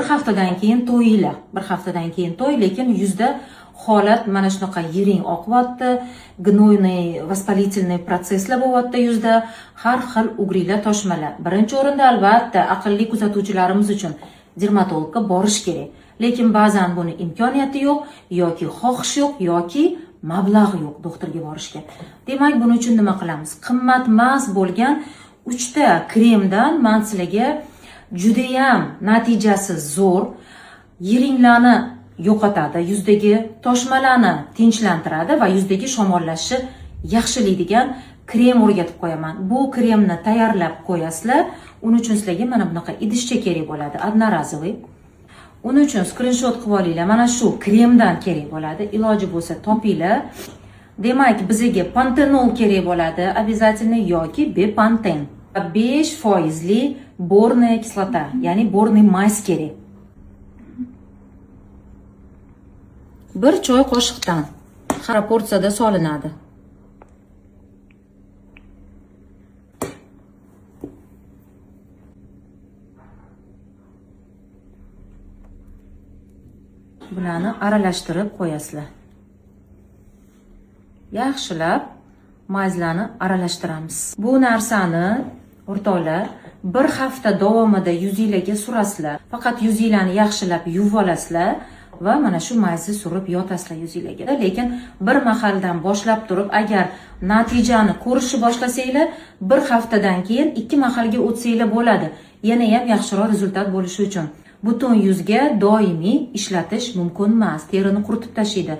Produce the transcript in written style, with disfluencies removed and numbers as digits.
Bir haftadan keyin to'yinglar. Bir haftadan keyin to'y, lekin yuzda holat mana shunaqa yiring oqyapti, gnoyniy, vоспалительный protseslar bo'lyapti yuzda, har xil ugrilar, toshmalar. Birinchi o'rinda albatta aqlli kuzatuvchilarimiz uchun dermatologga borish kerak. Lekin ba'zan buni imkoniyati yo'q yoki xohish yo'q yoki mablag' yo'q doktorga borishga. Demak, buning uchun nima qilamiz? Qimmatmas bo'lgan 3 ta kremdan men sizlarga judayam natijasi zo'r, yiringlarni yo'qotadi, yuzdagi toshmalarni tinchlantiradi va yuzdagi shamollashni yaxshilaydigan krem o'rgatib qo'yaman. Bu kremni tayyorlab qo'yasizlar. Uning uchun sizlarga mana bunaqa idishcha kerak bo'ladi, одноразовый. Uning uchun skrinshot qilib olinglar. Mana shu kremdan kerak bo'ladi. Iloji bo'lsa topinglar. Demak, bizga pantenol kerak bo'ladi, обязательно yoki bepanten. 5% borniy kislota, ya'ni borniy mays kerak. 1 choy qoshiqdan har porsiyada solinadi. Bularni aralashtirib qo'yasizlar. Yaxshilab mayzlarni aralashtiramiz. Bu narsani o'rtoqlar 1 hafta davomida yuzingizga surasizlar. Faqat yuzinglarni yaxshilab yuvib olasizlar va mana shu mayzni surib yotasizlar yuzingizga. Lekin bir mahaldan boshlab turib, agar natijani ko'rishni boshlasanglar, 1 haftadan keyin 2 mahalga o'tsanglar bo'ladi. Yana ham yaxshiroq rezultat bo'lishi uchun. Butun yuzga doimiy ishlatish mumkin emas, terini quritib tashlaydi.